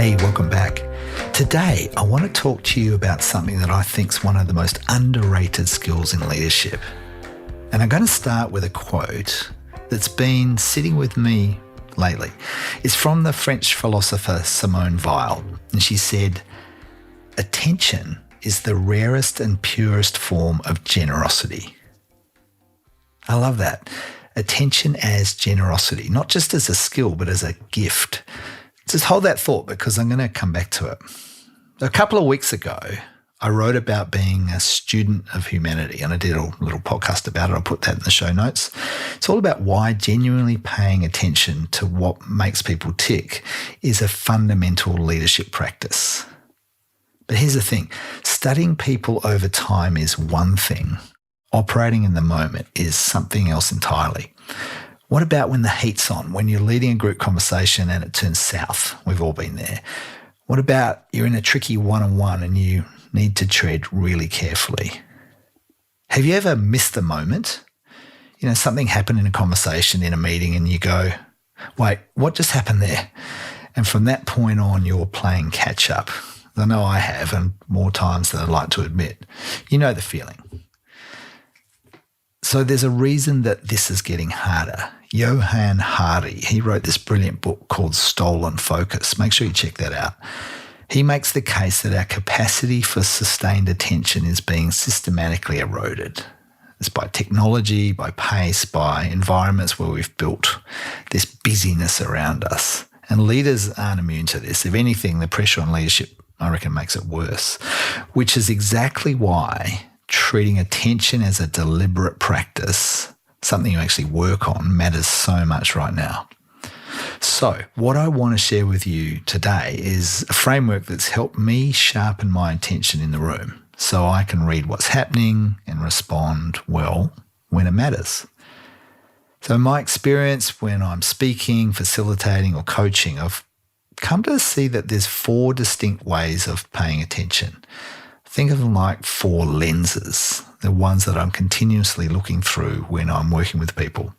Hey, welcome back. Today, I want to talk to you about something that I think is one of the most underrated skills in leadership. And I'm going to start with a quote that's been sitting with me lately. It's from the French philosopher Simone Weil. And she said, "Attention is the rarest and purest form of generosity." I love that. Attention as generosity, not just as a skill, but as a gift. Just hold that thought because I'm going to come back to it. A couple of weeks ago, I wrote about being a student of humanity, and I did a little podcast about it. I'll put that in the show notes. It's all about why genuinely paying attention to what makes people tick is a fundamental leadership practice. But here's the thing. Studying people over time is one thing. Operating in the moment is something else entirely. What about when the heat's on, when you're leading a group conversation and it turns south? We've all been there. What about you're in a tricky one-on-one and you need to tread really carefully? Have you ever missed the moment? Something happened in a conversation, in a meeting, and you go, wait, what just happened there? And from that point on, you're playing catch up. I know I have, and more times than I'd like to admit. You know the feeling. So there's a reason that this is getting harder. Johann Hari, he wrote this brilliant book called Stolen Focus. Make sure you check that out. He makes the case that our capacity for sustained attention is being systematically eroded. It's by technology, by pace, by environments where we've built this busyness around us. And leaders aren't immune to this. If anything, the pressure on leadership, I reckon, makes it worse, which is exactly why treating attention as a deliberate practice, something you actually work on, matters so much right now. So what I want to share with you today is a framework that's helped me sharpen my attention in the room so I can read what's happening and respond well when it matters. So in my experience, when I'm speaking, facilitating or coaching, I've come to see that there's 4 distinct ways of paying attention. Think of them like 4 lenses, the ones that I'm continuously looking through when I'm working with people.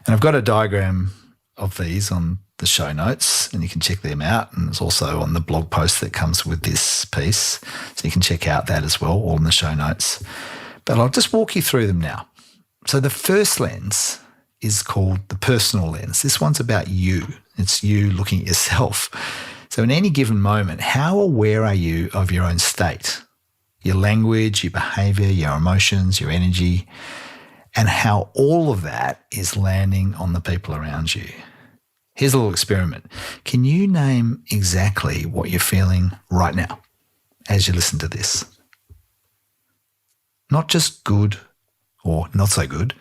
And I've got a diagram of these on the show notes, and you can check them out. And it's also on the blog post that comes with this piece. So you can check out that as well, all in the show notes. But I'll just walk you through them now. So the first lens is called the personal lens. This one's about you. It's you looking at yourself. So in any given moment, how aware are you of your own state? Your language, your behaviour, your emotions, your energy, and how all of that is landing on the people around you. Here's a little experiment. Can you name exactly what you're feeling right now as you listen to this? Not just good or not so good.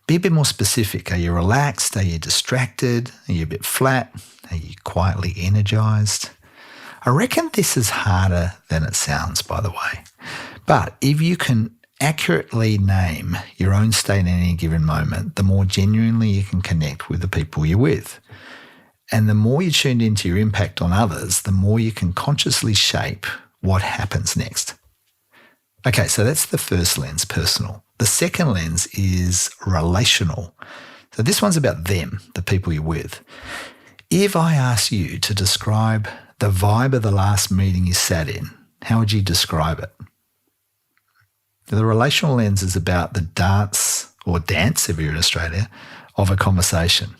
Be a bit more specific. Are you relaxed? Are you distracted? Are you a bit flat? Are you quietly energised? I reckon this is harder than it sounds, by the way. But if you can accurately name your own state in any given moment, the more genuinely you can connect with the people you're with. And the more you're tuned into your impact on others, the more you can consciously shape what happens next. Okay, so that's the first lens, personal. The second lens is relational. So this one's about them, the people you're with. If I ask you to describe the vibe of the last meeting you sat in, how would you describe it? The relational lens is about the dance, if you're in Australia, of a conversation.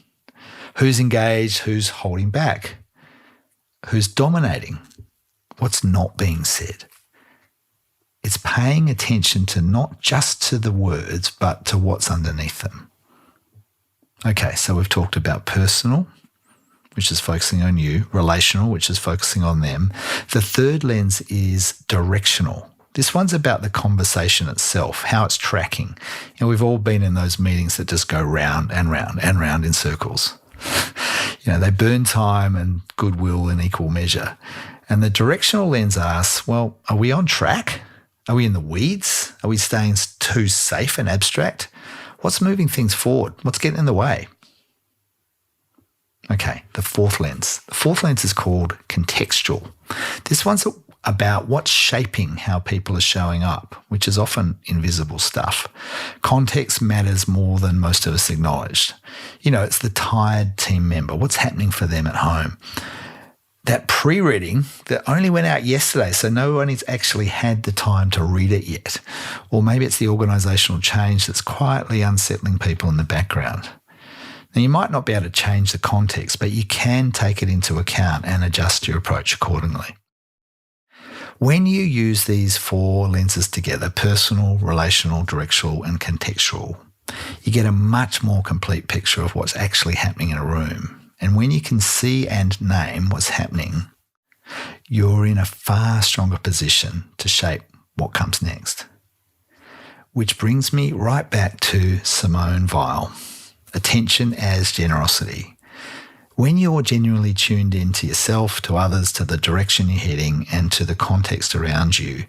Who's engaged? Who's holding back? Who's dominating? What's not being said? It's paying attention to not just to the words, but to what's underneath them. Okay, so we've talked about personal, which is focusing on you, relational, which is focusing on them. The third lens is directional. This one's about the conversation itself, how it's tracking. We've all been in those meetings that just go round and round and round in circles. They burn time and goodwill in equal measure. And the directional lens asks, well, are we on track? Are we in the weeds? Are we staying too safe and abstract? What's moving things forward? What's getting in the way? Okay, the fourth lens. The fourth lens is called contextual. This one's about what's shaping how people are showing up, which is often invisible stuff. Context matters more than most of us acknowledge. It's the tired team member. What's happening for them at home? that pre-reading that only went out yesterday, so no one has actually had the time to read it yet. Or maybe it's the organisational change that's quietly unsettling people in the background. Now, you might not be able to change the context, but you can take it into account and adjust your approach accordingly. When you use these 4 lenses together, personal, relational, directional, and contextual, you get a much more complete picture of what's actually happening in a room. And when you can see and name what's happening, you're in a far stronger position to shape what comes next. Which brings me right back to Simone Weil, attention as generosity. When you're genuinely tuned in to yourself, to others, to the direction you're heading, and to the context around you,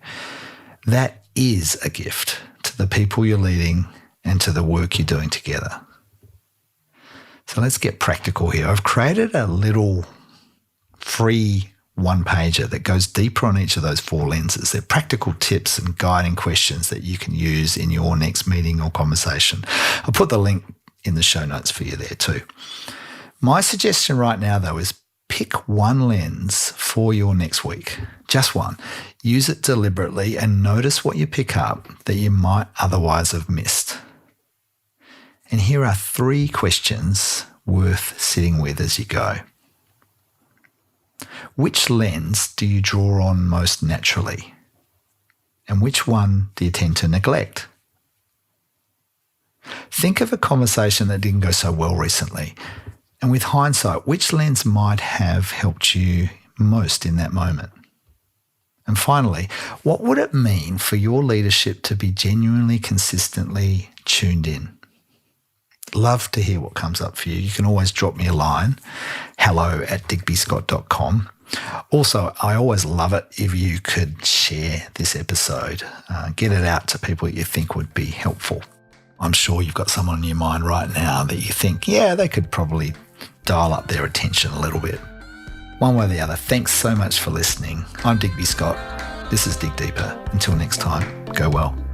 that is a gift to the people you're leading and to the work you're doing together. So let's get practical here. I've created a little free one-pager that goes deeper on each of those 4 lenses. They're practical tips and guiding questions that you can use in your next meeting or conversation. I'll put the link in the show notes for you there too. My suggestion right now, though, is pick one lens for your next week. Just one. Use it deliberately and notice what you pick up that you might otherwise have missed. And here are 3 questions worth sitting with as you go. Which lens do you draw on most naturally? And which one do you tend to neglect? Think of a conversation that didn't go so well recently. And with hindsight, which lens might have helped you most in that moment? And finally, what would it mean for your leadership to be genuinely, consistently tuned in? Love to hear what comes up for you. You can always drop me a line, hello@digbyscott.com. Also, I always love it if you could share this episode. Get it out to people you think would be helpful. I'm sure you've got someone in your mind right now that you think, yeah, they could probably dial up their attention a little bit. One way or the other, thanks so much for listening. I'm Digby Scott. This is Dig Deeper. Until next time, go well.